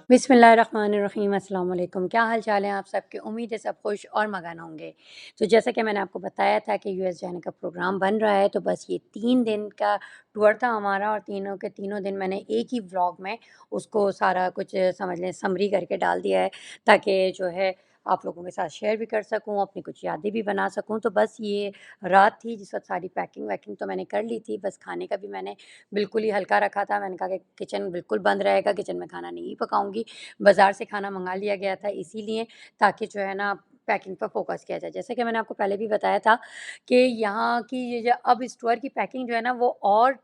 बिस्मिल्लाहिर्रहमानिर्रहीम, अस्सलाम वालेकुम। क्या हाल चाल है आप सबके? उम्मीद है सब खुश और मगन होंगे। तो जैसा कि मैंने आपको बताया था कि यूएस जाने का प्रोग्राम बन रहा है, तो बस ये 3 दिन का टूर था हमारा और तीनों के तीनों दिन मैंने एक ही व्लॉग में उसको सारा कुछ समझ लें समरी करके डाल दिया है, ताकि जो है आप लोगों के साथ शेयर भी कर सकूँ, अपनी कुछ यादें भी बना सकूँ। तो बस ये रात थी जिस वक़्त सारी पैकिंग-वैकिंग तो मैंने कर ली थी, बस खाने का भी मैंने बिल्कुल ही हल्का रखा था। मैंने कहा कि किचन बिल्कुल बंद रहेगा, किचन में खाना नहीं पकाऊँगी। बाज़ार से खाना मँगा लिया गया था इसीलिए, ताकि जो है ना पैकिंग पर फ़ोकस किया जाए। जैसे कि मैंने आपको पहले भी बताया था कि यहाँ की ये जो अब इस टूर की पैकिंग जो है ना वो और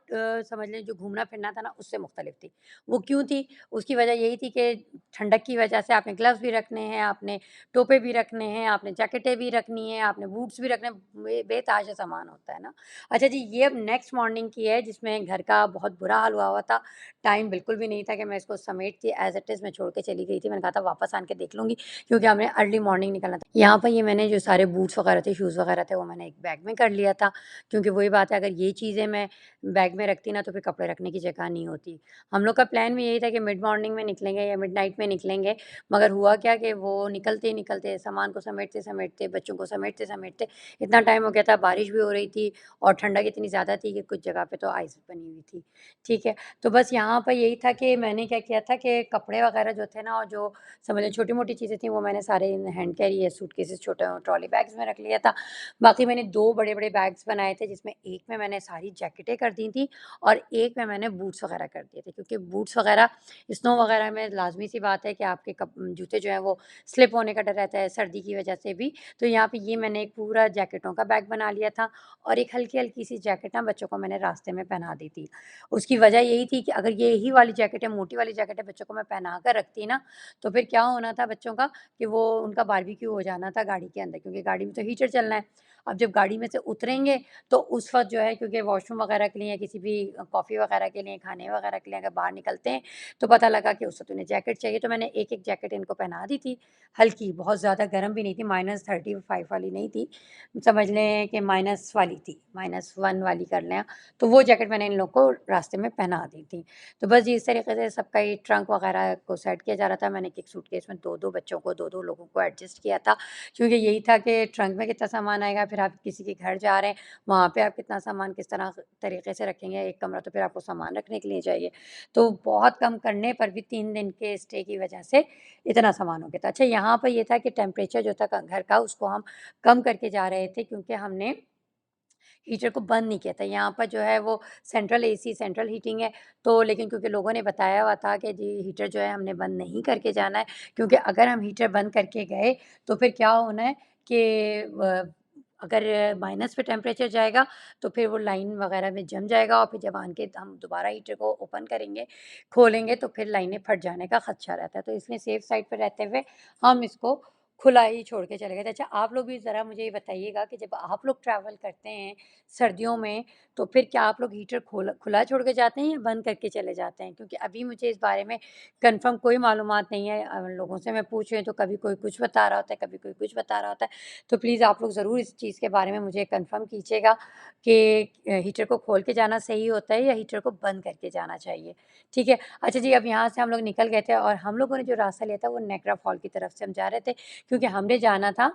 समझ लें जो घूमना-फिरना था ना उससे मुख्तलिफ थी। वो क्यों थी? उसकी वजह यही थी कि ठंडक की वजह से आपने ग्लव्स भी रखने हैं, आपने टोपे भी रखने हैं, आपने जैकेटें भी रखनी हैं, आपने बूट्स भी रखने हैं, बेतहाशा सामान होता है ना। अच्छा जी, ये अब नेक्स्ट मॉर्निंग की है जिसमें घर का बहुत बुरा हाल हुआ था। टाइम बिल्कुल भी नहीं था कि मैं इसको समेटती एज़ इट इज़ मैं छोड़ के चली गई थी। मैंने कहा था वापस आन के देख लूँगी क्योंकि हमने अर्ली मॉर्निंग निकलना था। यहाँ पर ये मैंने जो सारे बूट्स वगैरह थे, शूज़ वगैरह थे वो मैंने एक बैग में कर लिया था क्योंकि वही बात है अगर ये चीज़ें मैं बैग में रखती ना तो फिर कपड़े रखने की जगह नहीं होती। हम लोग का प्लान भी यही था कि मिड मॉर्निंग में निकलेंगे या मिडनाइट में निकलेंगे, मगर हुआ क्या कि वो निकलते ही निकलते सामान को समेटते-समेटते, बच्चों को समेटते-समेटते इतना टाइम हो गया था, बारिश भी हो रही थी और ठंडक इतनी ज़्यादा थी कि कुछ जगह पे तो आइस बनी हुई थी। ठीक है? तो बस यहाँ पर यही था कि मैंने क्या किया था कि कपड़े वगैरह जो थे ना और जो समझ लें छोटी-मोटी चीज़ें थी वो मैंने सारे इन हैंड कैरी या सूटकेसेस छोटे ट्रॉली बैग्स में रख लिया था। बाकी मैंने 2 बड़े-बड़े बैग्स बनाए थे जिसमें एक में मैंने सारी जैकेटें कर दी थी और एक में मैंने बूट्स वगैरह कर दिए थे क्योंकि बूट्स वगैरह स्नो वगैरह में लाज़मी सी बात है कि आपके जूते जो हैं वो स्लिप होने का डर रहता है सर्दी की वजह से भी। तो यहाँ पे ये मैंने एक पूरा जैकेटों का बैग बना लिया था और एक हल्की-हल्की सी जैकेट ना बच्चों को मैंने रास्ते में पहना दी थी। उसकी वजह यही थी कि अगर यही वाली जैकेटें, मोटी वाली जैकेटें बच्चों को मैं पहना कर रखती ना, तो फिर क्या होना था बच्चों का कि वो उनका बारबेक्यू हो जाना था गाड़ी के अंदर क्योंकि गाड़ी में तो हीटर चलना है। अब जब गाड़ी में से उतरेंगे, तो उस वक़्त जो है क्योंकि वॉशरूम वगैरह के लिए या किसी भी कॉफ़ी वगैरह के लिए, खाने वगैरह के लिए अगर बाहर निकलते हैं, तो पता लगा कि उस वक़्त उन्हें जैकेट चाहिए, तो मैंने एक-एक जैकेट इनको पहना दी थी। हल्की, बहुत ज़्यादा गर्म भी नहीं थी, -35 वाली नहीं थी। समझ लें कि माइनस वाली थी, -1 वाली कर लें। तो वो जैकेट मैंने इन लोग को रास्ते में पहना दी थी। तो बस इस तरीके से सबका ये ट्रंक वगैरह को सेट किया जा रहा था। मैंने एक-एक सूटकेस में 2-2 बच्चों को, 2-2 लोगों को एडजस्ट किया था क्योंकि यही था कि ट्रंक में कितना सामान आएगा, फिर आप किसी के घर जा रहे हैं, वहाँ पे आप कितना सामान किस तरह तरीके से रखेंगे। एक कमरा तो फिर आपको सामान रखने के लिए चाहिए। तो बहुत कम करने पर भी 3 दिन के स्टे की वजह से इतना सामान हो गया था। अच्छा यहाँ पर ये था कि टेम्परेचर जो था घर का उसको हम कम करके जा रहे थे क्योंकि हमने हीटर को बंद नहीं किया था। यहाँ पर जो है वो सेंट्रल एसी, सेंट्रल हीटिंग है, तो लेकिन क्योंकि लोगों ने बताया हुआ था कि जी हीटर जो है हमने बंद नहीं करके जाना है, क्योंकि अगर हम हीटर बंद करके गए, तो फिर क्या होना है कि अगर माइनस पे टेम्परेचर जाएगा, तो फिर वो लाइन वगैरह में जम जाएगा और फिर जब आन के हम दोबारा हीटर को ओपन करेंगे, खोलेंगे, तो फिर लाइनें फट जाने का खदशा रहता है। तो इसलिए सेफ साइड पे रहते हुए हम इसको खुला ही छोड़ के चले गए थे। अच्छा आप लोग भी ज़रा मुझे ये बताइएगा कि जब आप लोग ट्रैवल करते हैं सर्दियों में, तो फिर क्या आप लोग हीटर खुला छोड़ के जाते हैं या बंद करके चले जाते हैं? क्योंकि अभी मुझे इस बारे में कन्फर्म कोई मालूमात नहीं है। लोगों से मैं पूछ रही हूँ तो कभी कोई कुछ बता रहा होता है, कभी कोई कुछ बता रहा होता है। तो प्लीज़ आप लोग ज़रूर इस चीज़ के बारे में मुझे कन्फर्म कीजिएगा कि हीटर को खोल के जाना सही होता है या हीटर को बंद करके जाना चाहिए? ठीक है। अच्छा जी, अब यहाँ से हम लोग निकल गए थे और हम लोगों ने जो रास्ता लिया था वो नायग्रा फॉल की तरफ से हम जा रहे थे क्योंकि हमने जाना था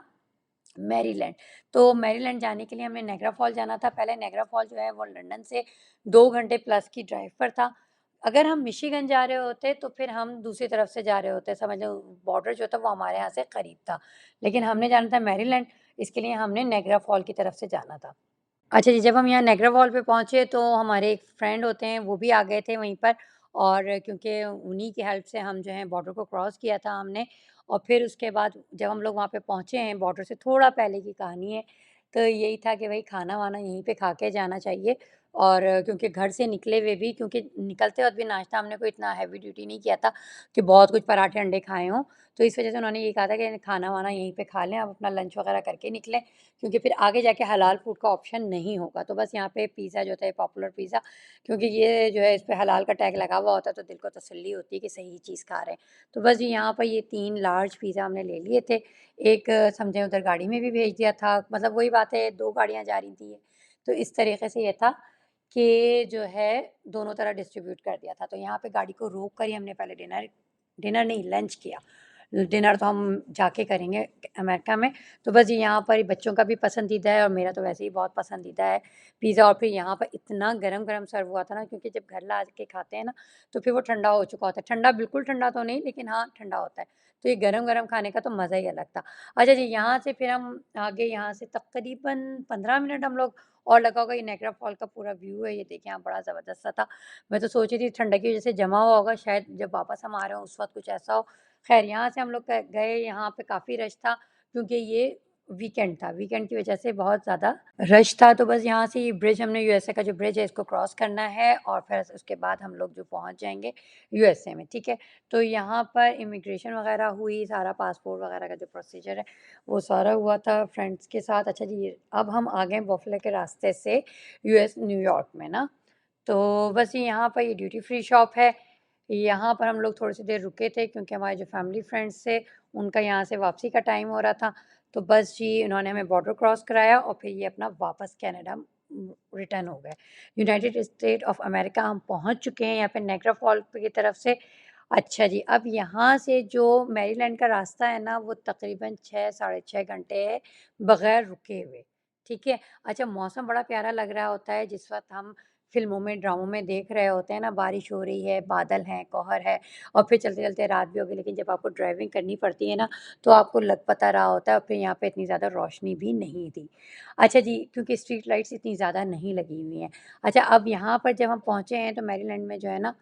मैरीलैंड। तो मैरीलैंड जाने के लिए हमें नायग्रा फॉल जाना था। पहले नायग्रा फॉल जो है वो लंदन से 2 घंटे प्लस की ड्राइव पर था। अगर हम मिशिगन जा रहे होते तो फिर हम दूसरी तरफ से जा रहे होते, समझ लो बॉर्डर जो था वो हमारे यहाँ से करीब था। लेकिन हमने जाना था मैरीलैंड, इसके लिए हमने नायग्रा फॉल की तरफ से जाना था। अच्छा जी, जब हम यहाँ नायग्रा फॉल पे पहुँचे तो हमारे एक फ्रेंड होते हैं वो भी आ गए थे वहीं पर और क्योंकि उन्हीं की हेल्प से हम जो है बॉर्डर को क्रॉस किया था हमने और फिर उसके बाद जब हम लोग वहाँ पे पहुँचे हैं बॉर्डर से थोड़ा पहले की कहानी है, तो यही था कि भई खाना-वाना यहीं पे खा के जाना चाहिए। और क्योंकि घर से निकले हुए भी, क्योंकि निकलते वक़्त भी नाश्ता हमने कोई इतना हेवी ड्यूटी नहीं किया था कि बहुत कुछ पराठे अंडे खाए हों। तो इस वज़ह से उन्होंने ये कहा था कि खाना-वाना यहीं पे खा लें, आप अपना लंच वग़ैरह करके निकलें, क्योंकि फिर आगे जाके हलाल फूड का ऑप्शन नहीं होगा। तो बस यहाँ पे पिज़्ज़ा जो था, ये पॉपुलर पिज़्ज़ा, क्योंकि ये जो है इस पे हलाल का टैग लगा हुआ होता है, तो दिल को तसल्ली होती है कि सही चीज़ खा रहे हैं। तो बस जी यहाँ पर ये 3 लार्ज पिज़्ज़ा हमने ले लिए थे। एक समझें उधर गाड़ी में भी भेज दिया था, मतलब वही बात है 2 गाड़ियाँ जा रही थी। तो इस तरीके से ये था कि जो है दोनों तरफ डिस्ट्रीब्यूट कर दिया था। तो यहाँ पे गाड़ी को रोक कर ही हमने पहले डिनर डिनर नहीं लंच किया। डिनर तो हम जाके करेंगे अमेरिका में। तो बस ये यहाँ पर बच्चों का भी पसंदीदा है और मेरा तो वैसे ही बहुत पसंदीदा है पिज़्ज़ा। और फिर यहाँ पर इतना गरम-गरम सर्व हुआ था ना, क्योंकि जब घर ला के खाते हैं ना, तो फिर वो ठंडा हो चुका होता है। ठंडा बिल्कुल ठंडा तो नहीं, लेकिन हाँ, ठंडा होता है। तो ये गरम-गरम खाने का तो मज़ा ही अलग था। अच्छा जी, यहाँ से फिर हम आगे, यहाँ से तकरीबन 15 मिनट हम लोग, और लगा होगा ये नायग्रा फॉल का पूरा व्यू है, ये देखिए यहाँ बड़ा ज़बरदस्त सा था। मैं तो सोच रही थी ठंडक की वज़ह से जमा हुआ होगा, शायद जब वापस हम आ रहे हों उस वक़्त कुछ ऐसा हो। ख़ैर यहाँ से हम लोग ग गए, यहाँ पे काफ़ी रश था, क्योंकि ये वीकेंड था, वीकेंड की वज़ह से बहुत ज़्यादा रश था। तो बस यहाँ से ये ब्रिज, हमने यूएसए का जो ब्रिज है इसको क्रॉस करना है, और फिर उसके बाद हम लोग जो पहुँच जाएँगे यूएसए में, ठीक है? तो यहाँ पर इमिग्रेशन वग़ैरह हुई, सारा पासपोर्ट वग़ैरह का जो प्रोसीजर है वो सारा हुआ था फ्रेंड्स के साथ। अच्छा जी, अब हम आ गए बफलो के रास्ते से यूएस न्यूयॉर्क में ना। तो बस ये यहाँ पर ये ड्यूटी फ्री शॉप है। यहाँ पर हम लोग थोड़ी-सी देर रुके थे, क्योंकि हमारे जो फैमिली फ्रेंड्स थे, उनका यहाँ से वापसी का टाइम हो रहा था। तो बस जी, उन्होंने हमें बॉर्डर क्रॉस कराया और फिर ये अपना वापस कनाडा रिटर्न हो गए। यूनाइटेड स्टेट ऑफ अमेरिका हम पहुँच चुके हैं यहाँ पे नायग्रा फॉल की तरफ से। अच्छा जी, अब यहाँ से जो मैरीलैंड का रास्ता है ना, वो तकरीबन 6 साढ़े 6 घंटे है, बगैर रुके हुए, ठीक है? अच्छा, मौसम बड़ा प्यारा लग रहा होता है जिस वक़्त हम फ़िल्मों में, ड्रामों में देख रहे होते हैं ना, बारिश हो रही है, बादल हैं, कोहर है, और फिर चलते-चलते रात भी हो गई, लेकिन जब आपको ड्राइविंग करनी पड़ती है ना, तो आपको लग पता रहा होता है, और फिर यहाँ पे इतनी ज़्यादा रोशनी भी नहीं थी। अच्छा जी, क्योंकि स्ट्रीट लाइट्स इतनी ज़्यादा नहीं लगी हुई हैं। अच्छा, अब यहाँ पर जब हम पहुँचे हैं, तो मैरीलैंड में जो है ना,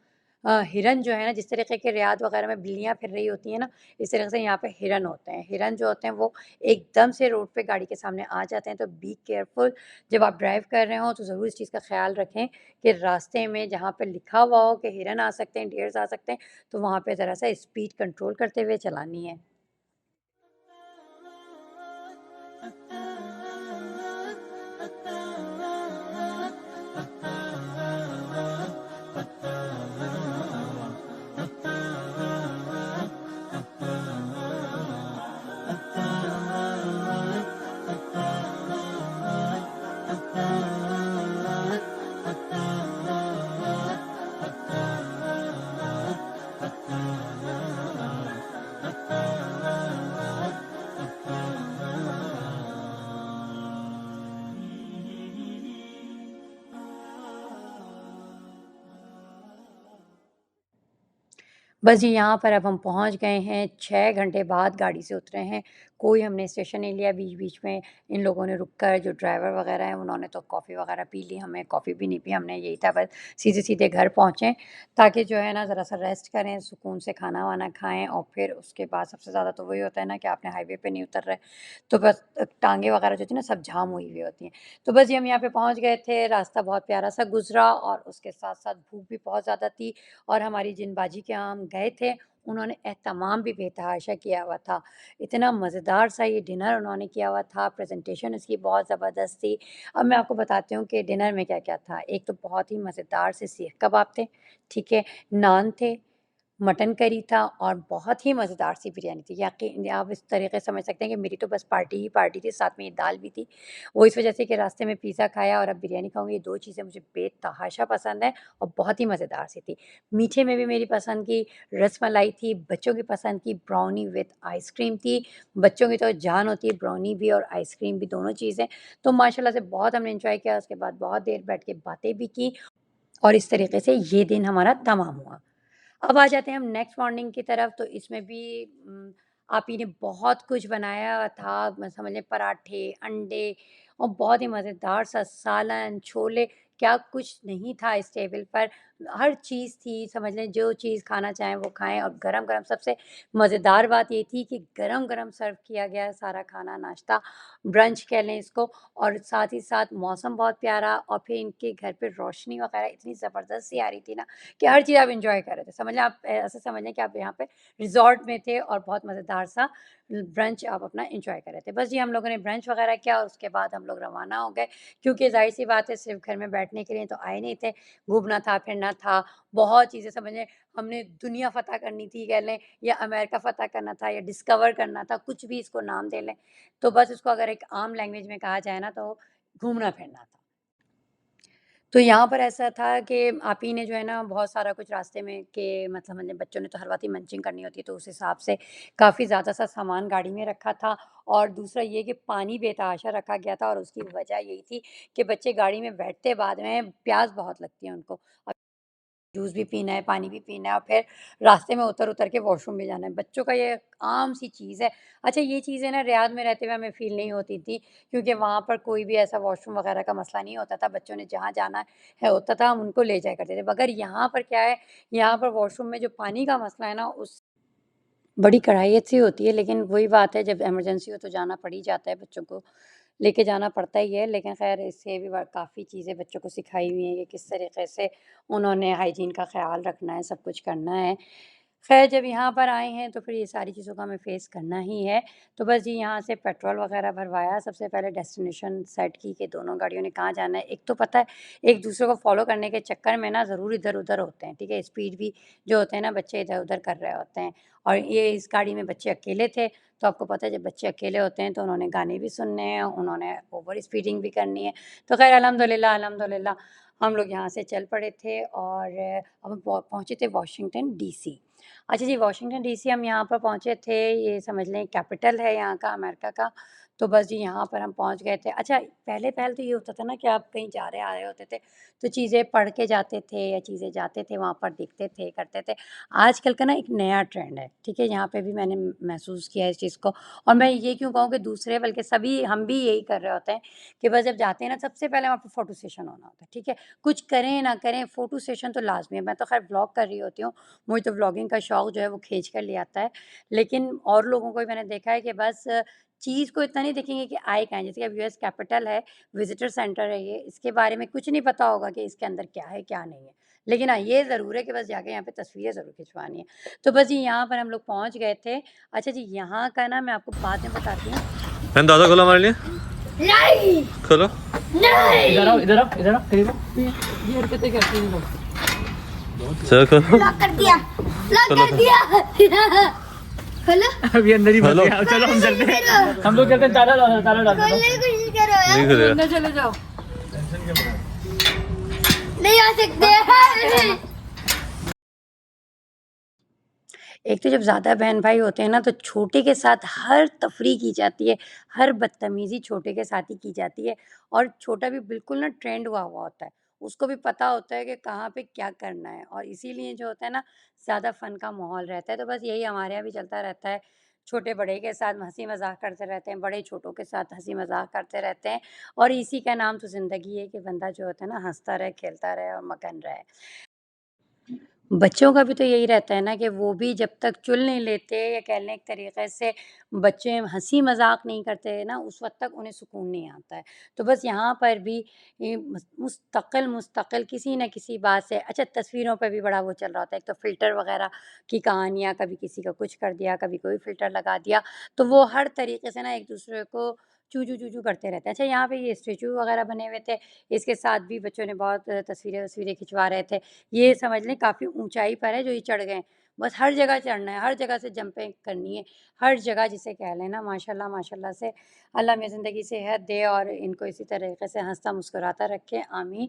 हिरन जो है ना, जिस तरीके के रियाद वगैरह में बिल्लियाँ फिर रही होती हैं ना, इस तरह से यहाँ पे हिरन होते हैं। हिरन जो होते हैं वो एकदम से रोड पे गाड़ी के सामने आ जाते हैं, तो बी केयरफुल। जब आप ड्राइव कर रहे हो तो ज़रूर इस चीज़ का ख़्याल रखें कि रास्ते में जहाँ पे लिखा हुआ हो कि हिरन आ सकते हैं, डियर्स आ सकते हैं, तो वहाँ पे ज़रा-सा स्पीड कंट्रोल करते हुए चलानी है। बस जी, यहाँ पर अब हम पहुँच गए हैं, 6 घंटे बाद गाड़ी से उतरे हैं। कोई हमने स्टेशन नहीं लिया बीच-बीच में। इन लोगों ने रुक कर, जो ड्राइवर वग़ैरह हैं, उन्होंने तो कॉफ़ी वग़ैरह पी ली, हमें कॉफ़ी भी नहीं पी, हमने यही था बस सीधे-सीधे घर पहुँचे, ताकि जो है ना ज़रा-सा रेस्ट करें, सुकून से खाना-वाना खाएँ, और फिर उसके बाद सबसे ज़्यादा तो वही होता है ना कि आपने हाईवे पे नहीं उतर रहे, तो बस टाँगें वग़ैरह जो थी ना, सब जाम हुई हुई होती हैं। तो बस ये हम यहाँ पे पहुँच गए थे, रास्ता बहुत प्यारा-सा गुज़रा, और उसके साथ-साथ भूख भी बहुत ज़्यादा थी। और हमारी जिन बाजी के यहाँ हम गए थे, उन्होंने एहतमाम भी बेतहाशा किया हुआ था। इतना मज़ेदार सा ये डिनर उन्होंने किया हुआ था, प्रेज़ेंटेशन इसकी बहुत ज़बरदस्त थी। अब मैं आपको बताती हूँ कि डिनर में क्या-क्या था। एक तो बहुत ही मज़ेदार से सीख कबाब थे, ठीक है? नान थे, मटन करी था, और बहुत ही मज़ेदार सी बिरयानी थी। याक़ीन आप इस तरीके से समझ सकते हैं कि मेरी तो बस पार्टी ही पार्टी थी, साथ में ये दाल भी थी। वो इस वज़ह से कि रास्ते में पिज़्ज़ा खाया और अब बिरयानी खाऊँगी, ये 2 चीज़ें मुझे बेतहाशा पसंद हैं, और बहुत ही मज़ेदार सी थी। मीठे में भी मेरी पसंद की रसमलाई थी, बच्चों की पसंद की ब्राउनी विद आइसक्रीम थी। बच्चों की तो जान होती है ब्राउनी भी और आइसक्रीम भी, दोनों चीज़ें। तो माशाल्लाह से बहुत हमने एन्जॉय किया, उसके बाद बहुत देर बैठ के बातें भी की, और इस तरीके से ये दिन हमारा तमाम हुआ। अब आ जाते हैं हम नेक्स्ट मॉर्निंग की तरफ, तो इसमें भी आप ही ने बहुत कुछ बनाया था, मैं समझ लें पराठे, अंडे, और बहुत ही मज़ेदार सा सालन, छोले, क्या कुछ नहीं था इस टेबल पर। हर चीज़ थी, समझ लें जो चीज़ खाना चाहें वो खाएँ और गरम-गरम सबसे मज़ेदार बात ये थी कि गरम-गरम सर्व किया गया सारा खाना, नाश्ता, ब्रंच कह लें इसको और साथ ही साथ मौसम बहुत प्यारा और फिर इनके घर पे रोशनी वगैरह इतनी ज़बरदस्त सी आ रही थी ना कि हर चीज़ आप एन्जॉय कर रहे थे। समझ लें आप ऐसे समझ लें कि आप यहाँ पे रिज़ॉर्ट में थे और बहुत मज़ेदार सा ब्रंच आप अपना एन्जॉय कर रहे थे। बस जी हम लोगों ने ब्रंच वगैरह किया और उसके बाद हम लोग रवाना हो गए क्योंकि ज़ाहिर-सी बात है सिर्फ़ घर में बैठने के लिए तो आए नहीं थे, घूमना था, फिरना था, बहुत चीज़ें समझ लें हमने दुनिया फ़तह करनी थी कह लें या अमेरिका फ़तह करना था या डिस्कवर करना था, कुछ भी इसको नाम दे लें। तो बस इसको अगर एक आम लैंग्वेज में कहा जाए ना तो घूमना-फिरना था। तो यहाँ पर ऐसा था कि आप ही ने जो है ना बहुत सारा कुछ रास्ते में के मतलब हमने बच्चों ने तो हर वक़्त ही मंचिंग करनी होती है तो उस हिसाब से काफ़ी ज़्यादा सा सामान गाड़ी में रखा था और दूसरा ये कि पानी बेतहाशा रखा गया था और उसकी वजह यही थी कि बच्चे गाड़ी में बैठते बाद में प्यास बहुत लगती है उनको। जूस भी पीना है, पानी भी पीना है और फिर रास्ते में उतर-उतर के वॉशरूम भी जाना है। बच्चों का ये आम-सी चीज़ है। अच्छा ये चीज़ें ना रियाद में रहते हुए हमें फ़ील नहीं होती थी क्योंकि वहाँ पर कोई भी ऐसा वॉशरूम वगैरह का मसला नहीं होता था। बच्चों ने जहाँ जाना है होता था, हम उनको ले जाया करते थे। मगर यहाँ पर क्या है, यहाँ पर वॉशरूम में जो पानी का मसला है ना उस बड़ी कड़ाहियत सी होती है, लेकिन वही बात है जब इमरजेंसी हो तो जाना पड़ ही जाता है, बच्चों को लेके जाना पड़ता ही है। लेकिन ख़ैर इससे भी ब काफ़ी चीज़ें बच्चों को सिखाई हुई हैं कि किस तरीक़े से उन्होंने हाइजीन का ख़्याल रखना है, सब कुछ करना है। ख़ैर जब यहाँ पर आए हैं तो फिर ये सारी चीज़ों का हमें फ़ेस करना ही है। तो बस जी यहाँ से पेट्रोल वग़ैरह भरवाया, सबसे पहले डेस्टिनेशन सेट की कि दोनों गाड़ियों ने कहाँ जाना है। एक तो पता है एक-दूसरे को फ़ॉलो करने के चक्कर में ना ज़रूर इधर-उधर होते हैं, ठीक है? स्पीड भी जो होते हैं ना बच्चे इधर-उधर कर रहे होते हैं और ये इस गाड़ी में बच्चे अकेले थे, तो आपको पता है जब बच्चे अकेले होते हैं तो उन्होंने गाने भी सुनने हैं, उन्होंने ओवर स्पीडिंग भी करनी है। तो ख़ैर अल्हम्दुलिल्लाह अल्हम्दुलिल्लाह हम लोग यहाँ से चल पड़े थे और हम पहुँचे थे वाशिंगटन डीसी। अच्छा जी, वाशिंगटन डीसी हम यहाँ पर पहुँचे थे, ये समझ लें कैपिटल है यहाँ का अमेरिका का, तो बस जी यहाँ पर हम पहुँच गए थे। अच्छा पहले-पहल तो ये होता था ना कि आप कहीं जा रहे आ रहे होते थे, तो चीज़ें पढ़ के जाते थे या चीज़ें जाते थे, वहाँ पर दिखते थे, करते थे। आजकल का ना एक नया ट्रेंड है, ठीक है? यहाँ पे भी मैंने महसूस किया है इस चीज़ को और मैं ये क्यों कहूँ कि दूसरे बल्कि सभी हम भी यही कर रहे होते हैं कि बस जब जाते हैं ना सबसे पहले वहाँ पे फ़ोटो सेशन होना होता है, ठीक है? कुछ करें ना करें फ़ोटो सेशन तो लाज़मी है। मैं तो ख़ैर व्लॉग कर रही होती हूँ, मुझे तो व्लॉगिंग का शौक जो है वो खींच कर ले आता है। लेकिन और लोगों को भी मैंने देखा है कि बस चीज़ को इतना नहीं देखेंगे कि आए क्या हैं। जैसे कि अब यूएस कैपिटल है, विज़िटर सेंटर है ये, इसके बारे में कुछ नहीं पता होगा कि इसके अंदर क्या है, क्या नहीं है। लेकिन हाँ, ये ज़रूर है कि बस जाके यहाँ पे तस्वीरें ज़रूर खिंचवानी है। तो बस जी यहाँ पर हम लोग पहुँच गए थे। अच्छा जी, यहाँ का ना मैं आपको बाद में बताती हूँ। मैंने दादा खोला हमारे लिए। नहीं खोलो। नहीं इधर आओ इधर आओ इधर आओ करीब आओ। ये हरकतें करते हैं लोग। चलो खोलो। लॉक कर दिया लॉक चलो, कर दिया खोलो अभी अंदर ही हेलो। फंस गया। चलो हम चलते हैं। करो हम लोग चलते हैं, ताला डालो ताला डाल दो। खोलने की कोशिश करो यार नहीं खुलेगा। अंदर चले जाओ। नहीं आ सकते एक तो जब ज़्यादा बहन-भाई होते हैं ना, तो छोटे के साथ हर तफ़रीह की जाती है, हर बदतमीज़ी छोटे के साथ ही की जाती है और छोटा भी बिल्कुल ना ट्रेंड हुआ हुआ होता है। उसको भी पता होता है कि कहाँ पे क्या करना है और इसीलिए जो होता है ना, ज़्यादा फ़न का माहौल रहता है। तो बस यही हमारे यहाँ भी चलता रहता है, छोटे बड़े के साथ हँसी-मज़ाक करते रहते हैं, बड़े छोटों के साथ हँसी-मज़ाक करते रहते हैं और इसी का नाम तो ज़िंदगी है कि बंदा जो होता है ना, हँसता रहे, खेलता रहे और मगन रहे। बच्चों का भी तो यही रहता है ना कि वो भी जब तक चुल नहीं लेते या कह लें एक तरीक़े से बच्चे हँसी-मज़ाक नहीं करते ना, उस वक़्त तक उन्हें सुकून नहीं आता है। तो बस यहाँ पर भी ये मुस्तक़िल किसी न किसी बात से अच्छा तस्वीरों पे भी बड़ा वो चल रहा होता है। एक तो फ़िल्टर वग़ैरह की कहानियाँ, कभी किसी का कुछ कर दिया, कभी कोई फ़िल्टर लगा दिया। तो वो हर तरीक़े से ना एक-दूसरे को चू-चू, करते रहते हैं। अच्छा यहाँ पे ये स्टैच्यू वग़ैरह बने हुए थे, इसके साथ भी बच्चों ने बहुत तस्वीरें-वस्वीरें खिंचवा रहे थे। ये समझ लें काफ़ी ऊँचाई पर है जो ये चढ़ गए हैं। बस हर जगह चढ़ना है, हर जगह से जंपिंग करनी है, हर जगह जिसे कह लें ना माशाल्लाह माशाल्लाह से अल्लाह हमें ज़िंदगी सेहत दे और इनको इसी तरीके से हँसता मुस्कुराता रखे, आमीन।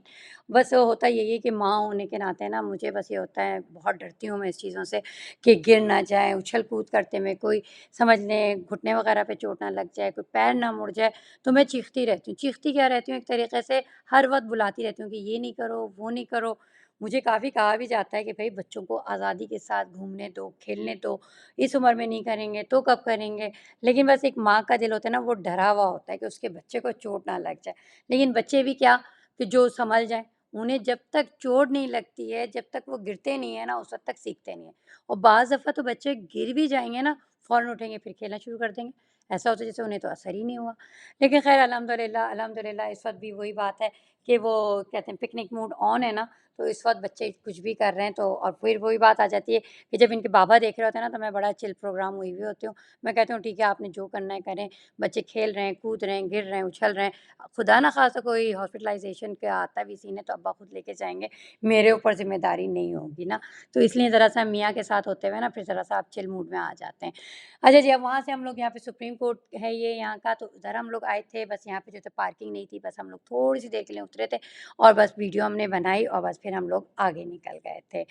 बस होता यही है कि माँ होने के नाते ना मुझे बस ये होता है बहुत डरती हूँ मैं इस चीज़ों से कि गिर ना जाए, उछल-कूद करते में कोई समझ लें घुटने वगैरह पे चोट ना लग जाए, कोई पैर ना मुड़ जाए, तो मैं चीखती रहती हूँ। चीखती क्या रहती हूँ एक तरीके से हर वक़्त बुलाती रहती हूँ कि ये नहीं करो, वो नहीं करो। मुझे काफ़ी कहा भी जाता है कि भई बच्चों को आज़ादी के साथ घूमने दो, खेलने दो, इस उम्र में नहीं करेंगे तो कब करेंगे? लेकिन बस एक माँ का दिल होता है ना वो डरा हुआ होता है कि उसके बच्चे को चोट ना लग जाए। लेकिन बच्चे भी क्या कि जो सँभल जाएँ, उन्हें जब तक चोट नहीं लगती है, जब तक वो गिरते नहीं है ना, उस वक़्त तक सीखते नहीं हैं। और बाज़ दफ़ा तो बच्चे गिर भी जाएँगे ना, फ़ौरन उठेंगे, फिर खेलना शुरू कर देंगे। ऐसा होता है जैसे उन्हें तो असर ही नहीं हुआ। लेकिन ख़ैर अल्हम्दुलिल्लाह अल्हम्दुलिल्लाह इस वक़्त भी वही बात है कि वो कहते हैं पिकनिक मूड ऑन है ना, तो इस वक़्त बच्चे कुछ भी कर रहे हैं तो और फिर वही बात आ जाती है कि जब इनके बाबा देख रहे होते हैं ना, तो मैं बड़ा चिल प्रोग्राम हुई हुई होती हूँ। मैं कहती हूँ ठीक है आपने जो करना है करें, बच्चे खेल रहे हैं, कूद रहे हैं, गिर रहे हैं, उछल रहे हैं। खुदा ना ख़ास्ता कोई हॉस्पिटलाइज़ेशन का आता भी सीन है तो अब्बा खुद लेके जाएँगे, मेरे ऊपर ज़िम्मेदारी नहीं होगी ना। तो इसलिए ज़रा-सा मियाँ के साथ होते हुए ना फिर ज़रा-सा आप चिल मूड में आ जाते हैं। अच्छा जी, अब वहाँ से हम लोग यहाँ पे सुप्रीम कोर्ट है ये यहाँ का, तो उधर हम लोग आए थे, बस यहाँ पे जो थे पार्किंग नहीं थी, बस हम लोग थोड़ी-सी देर के लिए उतरे थे और बस वीडियो हमने बनाई और बस फिर हम लोग आगे निकल गए थे।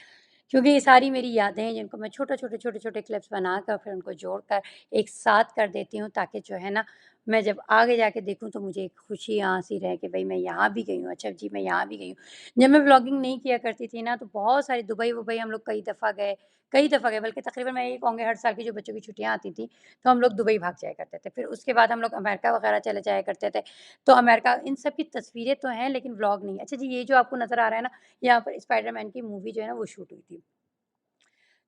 क्योंकि ये सारी मेरी यादें हैं जिनको मैं छोटे-छोटे क्लिप्स बनाकर फिर उनको जोड़कर एक साथ कर देती हूँ ताकि जो है ना, मैं जब आगे जाके देखूँ तो मुझे एक खुशियाँ-सी रहे कि भई मैं यहाँ भी गई हूँ, अच्छा जी मैं यहाँ भी गई हूँ। जब मैं व्लॉगिंग नहीं किया करती थी ना, तो बहुत सारी दुबई-वुबई हम लोग कई दफ़ा गए बल्कि तकरीबन मैं ये कहूँगी हर साल की जो बच्चों की छुट्टियाँ आती थी, तो हम लोग दुबई भाग जाया करते थे। फिर उसके बाद हम लोग अमेरिका वगैरह चले जाया करते थे। तो अमेरिका इन सब की तस्वीरें तो हैं लेकिन व्लॉग नहीं है। अच्छा जी, ये जो आपको नज़र आ रहा है ना, यहाँ पर स्पाइडरमैन की मूवी जो है ना वो शूट हुई थी।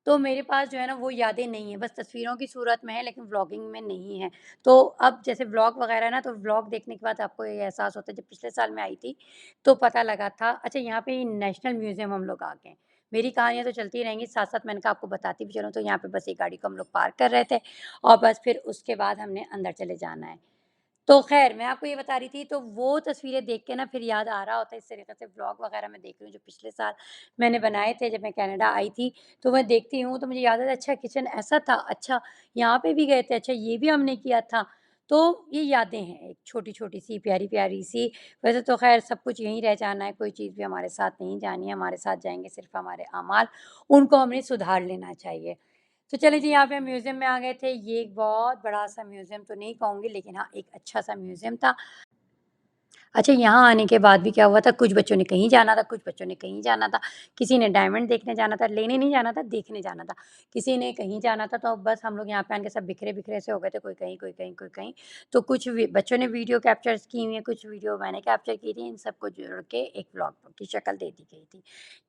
तो मेरे पास जो है ना वो यादें नहीं हैं, बस तस्वीरों की सूरत में है लेकिन व्लॉगिंग में नहीं है। तो अब जैसे व्लॉग वगैरह है ना, तो व्लॉग देखने के बाद आपको ये एहसास होता है जब पिछले साल मैं आई थी, तो पता लगा था अच्छा यहाँ पे नेशनल म्यूज़ियम हम लोग आ गए। मेरी कहानियाँ तो चलती रहेंगी, साथ-साथ मैंने कहा आपको बताती भी चलूँ तो यहाँ पे बस एक गाड़ी को हम लोग पार्क कर रहे थे और बस फिर उसके बाद हमने अंदर चले जाना है। तो ख़ैर मैं आपको ये बता रही थी तो वो तस्वीरें देख के ना फिर याद आ रहा होता है इस तरीक़े से व्लॉग वग़ैरह मैं देख रही हूँ जो पिछले साल मैंने बनाए थे जब मैं कनाडा आई थी, तो मैं देखती हूँ तो मुझे याद आता है अच्छा किचन ऐसा था, अच्छा यहाँ पे भी गए थे, अच्छा ये भी हमने किया था। तो ये यादें हैं एक छोटी-छोटी सी, प्यारी-प्यारी सी। वैसे तो ख़ैर सब कुछ यहीं रह जाना है, कोई चीज़ भी हमारे साथ नहीं जानी है, हमारे साथ जाएँगे सिर्फ़ हमारे अमाल, उनको हमने सुधार लेना चाहिए। तो चलिए जी, यहाँ पे हम म्यूज़ियम में आ गए थे। ये एक बहुत बड़ा-सा म्यूज़ियम तो नहीं कहूँगी लेकिन हाँ, एक अच्छा-सा म्यूज़ियम था। अच्छा, यहाँ आने के बाद भी क्या हुआ था, कुछ बच्चों ने कहीं जाना था, कुछ बच्चों ने कहीं जाना था। किसी ने डायमंड देखने जाना था, लेने नहीं जाना था, देखने जाना था। किसी ने कहीं जाना था, तो बस हम लोग यहाँ पे आके सब बिखरे-बिखरे से हो गए थे, कोई कहीं, कोई कहीं, कोई कहीं। तो कुछ वी बच्चों ने वीडियो कैप्चर्स की हुई हैं, कुछ वीडियो मैंने कैप्चर की थी, इन सबको जोड़ के एक व्लॉग की शक्ल दे दी गई थी।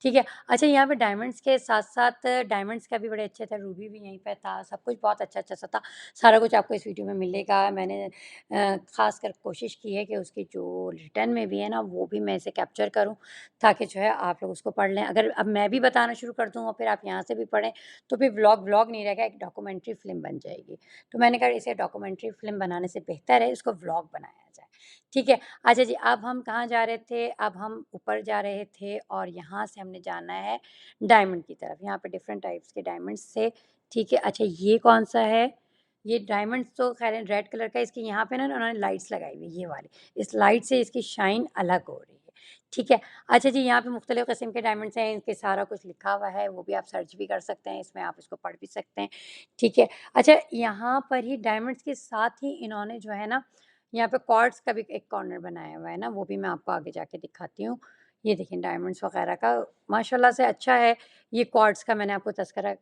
ठीक है? अच्छा, यहाँ पे डायमंड्स के साथ-साथ डायमंड्स का भी बड़े अच्छे थे, रूबी भी यहीं पे था, सब कुछ बहुत अच्छा-अच्छा सा था। सारा कुछ आपको इस वीडियो में मिलेगा। मैंने ख़ासकर कोशिश की है कि उसकी जो रिटर्न में भी है ना, वो भी मैं इसे कैप्चर करूँ, ताकि जो है आप लोग उसको पढ़ लें। अगर अब मैं भी बताना शुरू कर दूँ और फिर आप यहाँ से भी पढ़ें, तो फिर व्लॉग नहीं रहेगा, एक डॉक्यूमेंट्री फ़िल्म बन जाएगी। तो मैंने कहा इसे डॉक्यूमेंट्री फ़िल्म बनाने से बेहतर है इसको व्लॉग बनाया जाए। ठीक है? अच्छा जी, अब हम कहाँ जा रहे थे? अब हम ऊपर जा रहे थे और यहाँ से हमने जाना है डायमंड की तरफ। यहाँ पे डिफरेंट टाइप्स के डायमंड्स थे। ठीक है? अच्छा ये कौन-सा है? ये डायमंड्स तो ख़ैर रेड कलर का है, इसके यहाँ पे ना उन्होंने लाइट्स लगाई हुई है ये वाली। इस लाइट से इसकी शाइन अलग हो रही है। ठीक है। अच्छा जी, यहाँ पे मुख्तलिफ़ किस्म के डायमंड्स हैं, इनके सारा कुछ लिखा हुआ है, वो भी आप सर्च भी कर सकते हैं, इसमें आप इसको पढ़ भी सकते हैं। ठीक है। अच्छा, यहाँ पर ही डायमंड्स के साथ ही इन्होंने जो है ना, यहाँ पे क्वार्ट्ज़ का भी एक कॉर्नर बनाया हुआ है ना, वो भी मैं आपको आगे जाके दिखाती हूँ। ये देखिए डायमंड्स वग़ैरह का माशाल्लाह से अच्छा है। ये क्वार्ट्ज़ का मैंने आपको तज़किरा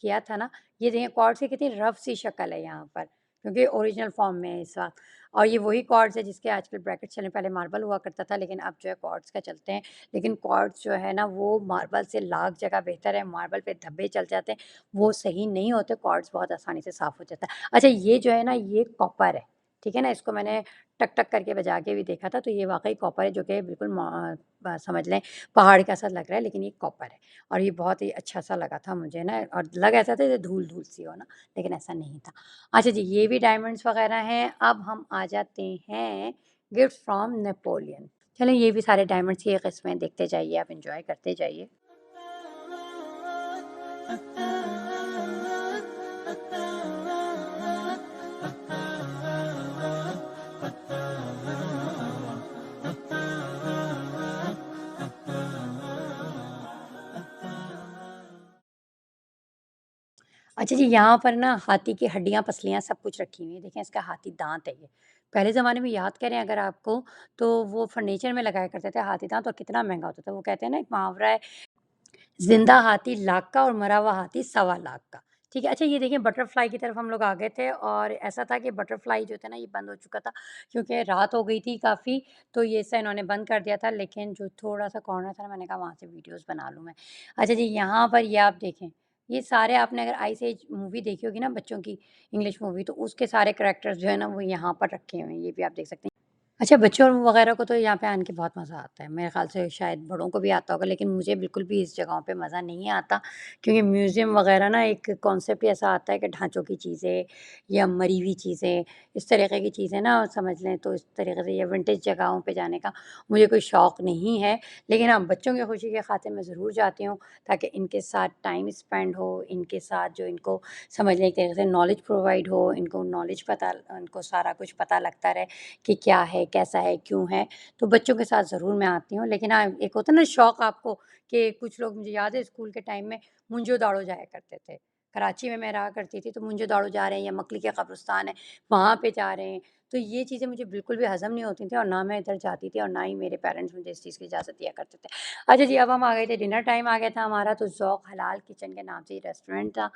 किया था ना, ये देखिए क्वार्ट्ज़ की कितनी रफ़ सी शक्ल है यहाँ पर, क्योंकि ओरिजिनल फ़ॉर्म में है इस वक़्त। और ये वही क्वार्ट्ज़ है जिसके आजकल ब्रैकेट चले, पहले मार्बल हुआ करता था लेकिन अब जो है क्वार्ट्ज़ का चलते हैं। लेकिन क्वार्ट्ज़ जो है ना वो मार्बल से लाख जगह बेहतर है, मार्बल पे धब्बे चल जाते हैं, वो सही नहीं होते, क्वार्ट्ज़ बहुत आसानी से साफ़ हो जाता है। अच्छा ये जो है ना ये कॉपर है, ठीक है ना? इसको मैंने टक-टक करके बजा के भी देखा था, तो ये वाक़ई कॉपर है जो कि बिल्कुल समझ लें पहाड़ का सा लग रहा है लेकिन ये कॉपर है। और ये बहुत ही अच्छा-सा लगा था मुझे ना और लग ऐसा था जैसे धूल-धूल सी हो ना, लेकिन ऐसा नहीं था। अच्छा जी, ये भी डायमंड्स वग़ैरह हैं। अब हम आ जाते हैं गिफ्ट फ्रॉम नेपोलियन। चलें ये भी सारे डायमंड्स की किस्में देखते जाइए, आप एन्जॉय करते जाइए। अच्छा जी, यहाँ पर ना हाथी की हड्डियाँ, पसलियाँ सब कुछ रखी हुई हैं। देखें इसका हाथी दाँत है ये। पहले ज़माने में याद करें अगर आपको, तो वो फर्नीचर में लगाया करते थे हाथी दाँत और कितना महँगा होता था। वो कहते हैं ना एक मुहावरा है, ज़िंदा हाथी लाख का और मरा हुआ हाथी सवा लाख का। ठीक है। अच्छा ये देखिए बटरफ्लाई की तरफ हम लोग आ गए थे और ऐसा था कि बटरफ्लाई जो था ना ये बंद हो चुका था क्योंकि रात हो गई थी काफ़ी, तो ये ऐसा इन्होंने बंद कर दिया था, लेकिन जो थोड़ा-सा कॉर्नर था ना मैंने कहा वहाँ से वीडियोज़ बना लूँ मैं। अच्छा जी यहाँ पर ये आप देखें, ये सारे आपने अगर आइस एज मूवी देखी होगी ना बच्चों की इंग्लिश मूवी तो उसके सारे कैरेक्टर्स जो है ना वो यहाँ पर रखे हुए हैं, ये भी आप देख सकते हैं। अच्छा बच्चों वगैरह को तो यहाँ पे आने के बहुत मज़ा आता है। मेरे ख़्याल से शायद बड़ों को भी आता होगा लेकिन मुझे बिल्कुल भी इस जगहों पे मज़ा नहीं आता क्योंकि म्यूज़ियम वगैरह ना एक कॉन्सेप्ट ही ऐसा आता है कि ढाँचों की चीज़ें या मरी हुई चीज़ें, इस तरीक़े की चीज़ें ना समझ लें तो इस तरीक़े से या विंटेज जगहों पे जाने का मुझे कोई शौक नहीं है। लेकिन हाँ, बच्चों की खुशी के ख़ातिर मैं ज़रूर जाती हूँ ताकि इनके साथ टाइम स्पेंड हो, इनके साथ जो इनको समझ लें एक तरीक़े से नॉलेज प्रोवाइड हो, इनको नॉलेज पता इनको सारा कुछ पता लगता रहे कि क्या है, कैसा है, क्यों है? तो बच्चों के साथ ज़रूर मैं आती हूँ। लेकिन हाँ, एक होता है ना शौक आपको कि कुछ लोग मुझे याद है स्कूल के टाइम में मुंजो दाड़ो जाया करते थे। कराची में मैं रहा करती थी तो मुंजो दाड़ो जा रहे हैं या मकली के कब्रिस्तान है, वहाँ पे जा रहे हैं। तो ये चीज़ें मुझे बिल्कुल भी हज़म नहीं होती थी और ना मैं इधर जाती थी और ना ही मेरे पेरेंट्स मुझे इस चीज़ की इजाज़त दिया करते थे। अच्छा जी, अब हम आ गए थे डिनर टाइम आ गया था हमारा तो ज़ौक हलाल किचन के नाम से ये रेस्टोरेंट था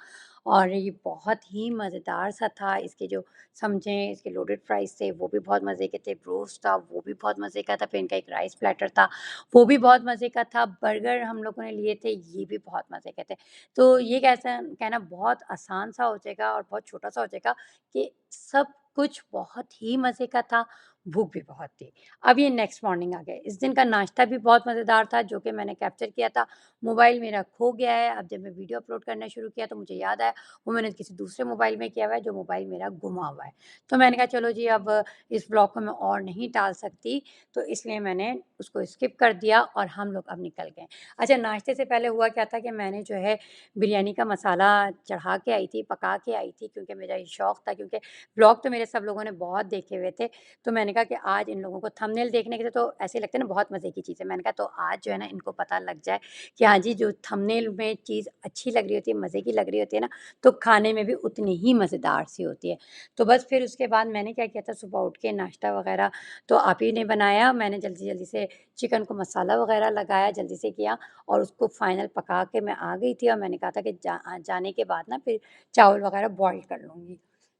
और ये बहुत ही मज़ेदार सा था। इसके जो समझें इसके लोडेड फ्राइज़ थे वो भी बहुत मज़े के थे, ब्रोस्ट था वो भी बहुत मज़े का था, फिर इनका एक राइस प्लेटर था, वो भी बहुत मज़े का था, बर्गर हम लोगों ने लिए थे ये भी बहुत मज़े के थे। तो ये कैसा कहना बहुत आसान सा हो जाएगा और बहुत छोटा-सा हो जाएगा कि सब कुछ बहुत ही मज़े का था, भूख भी बहुत थी। अब ये नेक्स्ट मॉर्निंग आ गए, इस दिन का नाश्ता भी बहुत मज़ेदार था जो कि मैंने कैप्चर किया था, मोबाइल मेरा खो गया है, अब जब मैं वीडियो अपलोड करना शुरू किया तो मुझे याद आया वो मैंने किसी दूसरे मोबाइल में किया हुआ है जो मोबाइल मेरा गुमा हुआ है। तो मैंने कहा चलो जी अब इस व्लॉग को मैं और नहीं टाल सकती, तो इसलिए मैंने उसको स्किप कर दिया और हम लोग अब निकल गए। अच्छा नाश्ते से पहले हुआ क्या था कि मैंने जो है बिरयानी का मसाला चढ़ा के आई थी, पका के आई थी क्योंकि मेरा ये शौक था क्योंकि व्लॉग तो मेरे सब लोगों ने बहुत देखे हुए थे। तो मैंने कहा कि आज इन लोगों को थंबनेल देखने के तो ऐसे लगता है ना बहुत मज़े की चीज़ है। मैंने कहा तो आज जो है ना इनको पता लग जाए कि हाँ जी, जो थंबनेल में चीज़ अच्छी लग रही होती है, मज़े की लग रही होती है ना, तो खाने में भी उतनी ही मज़ेदार सी होती है। तो बस फिर उसके बाद मैंने क्या किया था सुबह उठ के नाश्ता वग़ैरह तो आप ही ने बनाया, मैंने जल्दी-जल्दी से चिकन को मसाला वग़ैरह लगाया, जल्दी से किया और उसको फाइनल पका के मैं आ गई थी और मैंने कहा था कि जाने के बाद ना फिर चावल वग़ैरह बॉयल कर लूँगी।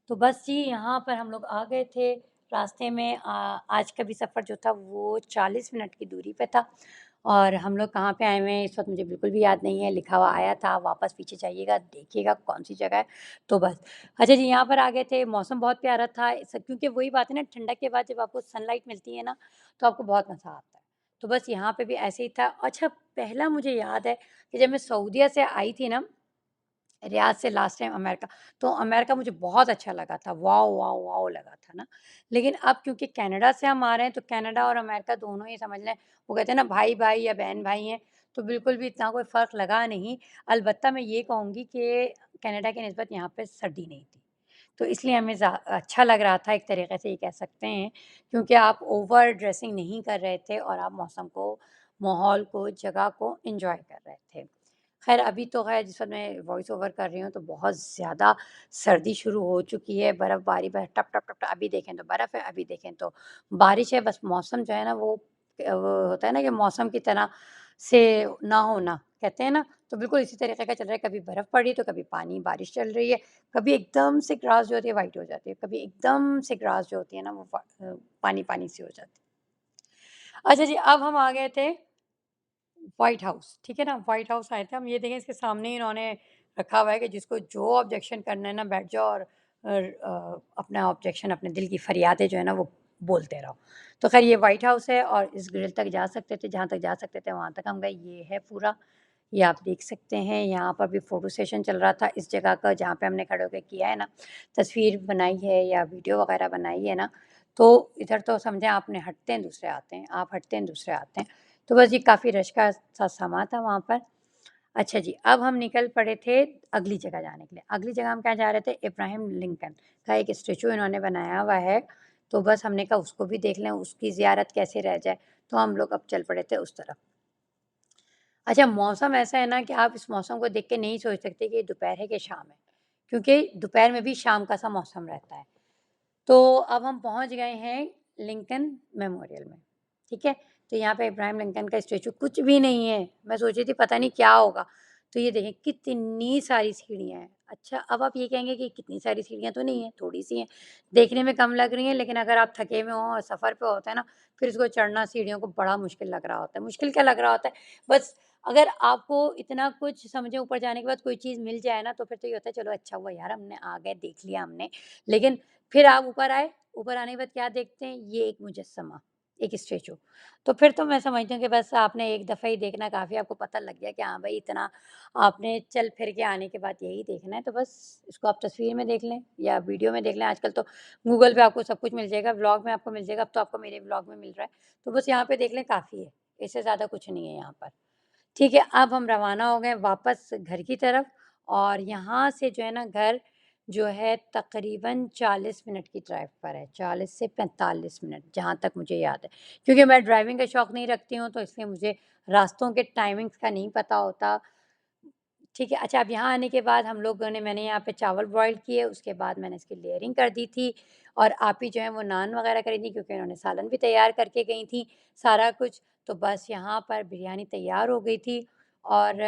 तो बस जी यहाँ पर हम लोग आ गए थे, रास्ते में आज का भी सफ़र जो था वो 40 मिनट की दूरी पे था और हम लोग कहाँ पे आए हुए हैं इस वक़्त मुझे बिल्कुल भी याद नहीं है, लिखा हुआ आया था, वापस पीछे जाइएगा, देखिएगा कौन-सी जगह है, तो बस। अच्छा जी, यहाँ पर आ गए थे, मौसम बहुत प्यारा था क्योंकि वही बात है ना ठंडक के बाद जब आपको सनलाइट मिलती है ना, तो आपको बहुत मज़ा आता है। तो बस यहाँ पे भी ऐसे ही था। अच्छा, पहला मुझे याद है कि जब मैं सऊदीया से आई थी ना रियाद से लास्ट टाइम अमेरिका, तो अमेरिका मुझे बहुत अच्छा लगा था, वॉव! वॉव! वॉव! लगा था ना। लेकिन अब क्योंकि कनाडा से हम आ रहे हैं, तो कनाडा और अमेरिका दोनों ही समझ लें, वो कहते हैं ना भाई-भाई या बहन-भाई हैं, तो बिल्कुल भी इतना कोई फ़र्क लगा नहीं। अलबत्ता मैं ये कहूँगी कि कनाडा की निस्बत यहाँ पे सर्दी नहीं थी, तो इसलिए हमें अच्छा लग रहा था एक तरीक़े से ये कह सकते हैं, क्योंकि आप ओवर ड्रेसिंग नहीं कर रहे थे और आप मौसम को, माहौल को, जगह को एन्जॉय कर रहे थे। ख़ैर अभी तो ख़ैर जिस वक़्त मैं वॉइस ओवर कर रही हूँ तो बहुत ज़्यादा सर्दी शुरू हो चुकी है, बर्फ़बारी टप, टप, टप, टप अभी देखें तो बर्फ़ है, अभी देखें तो बारिश है, बस मौसम जो है ना वो होता है ना कि मौसम की तरह से ना होना, कहते हैं ना, तो बिल्कुल इसी तरीक़े का चल रहा है, कभी बर्फ़ पड़ी तो कभी पानी बारिश चल रही है, कभी एकदम से ग्रास जो होती है व्हाइट हो जाती है, कभी एकदम से ग्रास जो होती है ना वो पानी-पानी सी हो जाती है। अच्छा जी, अब हम आ गए थे व्हाइट हाउस, ठीक है ना? व्हाइट हाउस आए थे हम, ये देखें इसके सामने ही इन्होंने रखा हुआ है कि जिसको जो ऑब्जेक्शन करना है ना बैठ जाओ और अपना ऑब्जेक्शन अपने दिल की फरियादें जो है ना वो बोलते रहो। तो ख़ैर ये व्हाइट हाउस है और इस ग्रिल तक जा सकते थे, जहाँ तक जा सकते थे वहाँ तक हम गए, ये है पूरा। ये आप देख सकते हैं, यहाँ पर भी फ़ोटो सेशन चल रहा था इस जगह का जहाँ पे हमने खड़े होके किया है ना, तस्वीर बनाई है या वीडियो वग़ैरह बनाई है ना, तो इधर तो समझें आपने हटते हैं दूसरे आते हैं, आप हटते हैं दूसरे आते हैं। तो बस ये काफ़ी रश का सा समा था वहाँ पर। अच्छा जी, अब हम निकल पड़े थे अगली जगह जाने के लिए। अगली जगह हम क्या जा रहे थे इब्राहिम लिंकन का एक स्टैच्यू इन्होंने बनाया हुआ है, तो बस हमने कहा उसको भी देख लें, उसकी ज़ियारत कैसे रह जाए, तो हम लोग अब चल पड़े थे उस तरफ। अच्छा मौसम ऐसा है ना कि आप इस मौसम को देख के नहीं सोच सकते कि ये दोपहर है कि शाम है, क्योंकि दोपहर में भी शाम का सा मौसम रहता है। तो अब हम पहुँच गए हैं लिंकन मेमोरियल में, ठीक है? तो यहाँ पे इब्राहिम लिंकन का स्टैच्यू कुछ भी नहीं है, मैं सोच रही थी पता नहीं क्या होगा। तो ये देखें कितनी सारी सीढ़ियाँ हैं, अच्छा, अब आप ये कहेंगे कि कितनी सारी सीढ़ियाँ तो नहीं हैं, थोड़ी-सी हैं। देखने में कम लग रही हैं, लेकिन अगर आप थके हुए हों और सफ़र पे होते हैं ना, फिर इसको चढ़ना सीढ़ियों को बड़ा मुश्किल लग रहा होता है। मुश्किल क्या लग रहा होता है, बस अगर आपको इतना कुछ समझें ऊपर जाने के बाद कोई चीज़ मिल जाए ना, तो फिर तो ये होता है चलो अच्छा हुआ यार हमने आ गए, देख लिया हमने। लेकिन फिर आप ऊपर आए, ऊपर आने के बाद क्या देखते हैं, ये एक मुजस्समा, एक स्टैच्यू। तो फिर तो मैं समझती हूँ कि बस आपने एक दफ़ा ही देखना काफ़ी, आपको पता लग गया कि हाँ भाई इतना आपने चल फिर के आने के बाद यही देखना है, तो बस इसको आप तस्वीर में देख लें या वीडियो में देख लें। आजकल तो गूगल पे आपको सब कुछ मिल जाएगा, व्लॉग में आपको मिल जाएगा, अब तो आपको मेरे व्लॉग में मिल रहा है। तो बस यहाँ पे देख लें काफ़ी है, इससे ज़्यादा कुछ नहीं है यहाँ पर। ठीक है, अब हम रवाना हो गए वापस घर की तरफ और यहाँ से जो है ना घर जो है तकरीबन 40 मिनट की ड्राइव पर है, 40 से 45 मिनट जहाँ तक मुझे याद है। क्योंकि मैं ड्राइविंग का शौक नहीं रखती हूँ, तो इसलिए मुझे रास्तों के टाइमिंग्स का नहीं पता होता। ठीक है, अच्छा अब यहाँ आने के बाद हम लोगों ने मैंने यहाँ पे चावल बॉयल किए, उसके बाद मैंने इसकी लेयरिंग कर दी थी और आप ही जो है वो नान वग़ैरह करी थी क्योंकि उन्होंने सालन भी तैयार करके गई थी, सारा कुछ। तो बस यहाँ पर बिरयानी तैयार हो गई थी और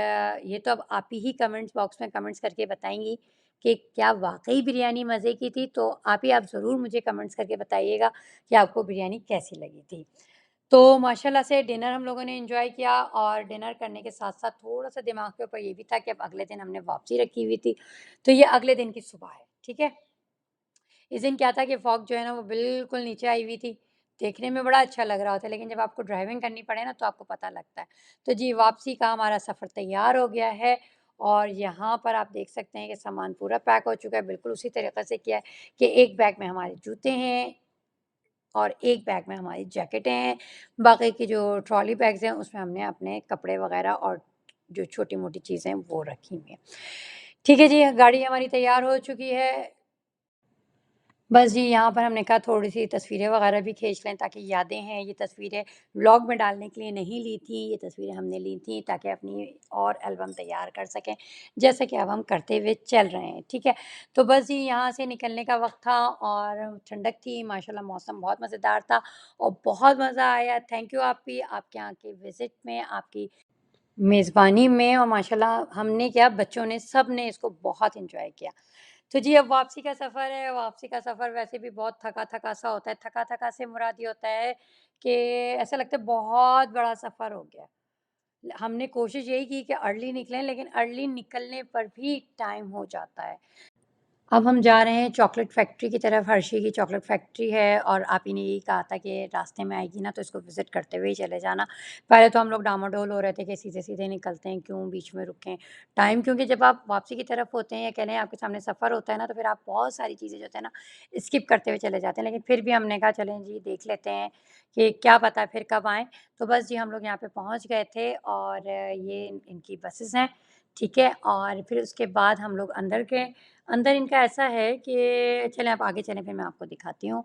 ये तो अब आप ही कमेंट्स बॉक्स में कमेंट्स करके बताएँगी कि क्या वाक़ई बिरयानी मज़े की थी? तो आप ज़रूर मुझे कमेंट्स करके बताइएगा कि आपको बिरयानी कैसी लगी थी। तो माशाल्लाह से डिनर हम लोगों ने एन्जॉय किया और डिनर करने के साथ-साथ थोड़ा-सा दिमाग के ऊपर ये भी था कि अब अगले दिन हमने वापसी रखी हुई थी, तो ये अगले दिन की सुबह है, ठीक है? इस दिन क्या था कि फॉग जो है ना वो बिल्कुल नीचे आई हुई थी, देखने में बड़ा अच्छा लग रहा होता है, लेकिन जब आपको ड्राइविंग करनी पड़े ना तो आपको पता लगता है। तो जी वापसी का हमारा सफ़र तैयार हो गया है और यहाँ पर आप देख सकते हैं कि सामान पूरा पैक हो चुका है, बिल्कुल उसी तरीक़े से किया है कि एक बैग में हमारे जूते हैं और एक बैग में हमारी जैकेटें हैं, बाकी की जो ट्रॉली बैग्स हैं उसमें हमने अपने कपड़े वग़ैरह और जो छोटी-मोटी चीज़ें हैं वो रखी हुई हैं। ठीक है जी, गाड़ी हमारी तैयार हो चुकी है। बस जी यहाँ पर हमने कहा थोड़ी-सी तस्वीरें वग़ैरह भी खींच लें ताकि यादें हैं, ये तस्वीरें व्लॉग में डालने के लिए नहीं ली थी, ये तस्वीरें हमने ली थी ताकि अपनी और एल्बम तैयार कर सकें, जैसा कि अब हम करते हुए चल रहे हैं, ठीक है? तो बस जी यहाँ से निकलने का वक़्त था और ठंडक थी, माशाल्लाह मौसम बहुत मज़ेदार था और बहुत मज़ा आया। थैंक यू आपके यहाँ के विज़िट में, आपकी मेज़बानी में और माशाल्लाह हमने क्या बच्चों ने सब ने इसको बहुत एन्जॉय किया। तो जी अब वापसी का सफ़र है, वापसी का सफ़र वैसे भी बहुत थका-थका सा होता है। थका-थका से मुराद ये होता है कि ऐसा लगता है बहुत बड़ा सफ़र हो गया। हमने कोशिश यही की कि अर्ली निकलें लेकिन अर्ली निकलने पर भी टाइम हो जाता है। अब हम जा रहे हैं चॉकलेट फैक्ट्री की तरफ, हर्षी की चॉकलेट फैक्ट्री है और आप ही ने यही कहा था कि रास्ते में आएगी ना तो इसको विज़िट करते हुए ही चले जाना। पहले तो हम लोग डामाडोल हो रहे थे कि सीधे-सीधे निकलते हैं, क्यों बीच में रुकें। टाइम क्योंकि जब आप वापसी की तरफ होते हैं या कह लें आपके सामने सफ़र होता है ना, तो फिर आप बहुत सारी चीज़ें जो होता है ना, स्किप करते हुए चले जाते हैं। लेकिन फिर भी हमने कहा चलें जी देख लेते हैं कि क्या पता फिर कब आएँ। तो बस जी हम लोग यहाँ पे पहुँच गए थे और ये इनकी बसेज़ हैं, ठीक है? और फिर उसके बाद हम लोग अंदर गए। अंदर इनका ऐसा है कि चलें आप आगे चलें फिर मैं आपको दिखाती हूँ।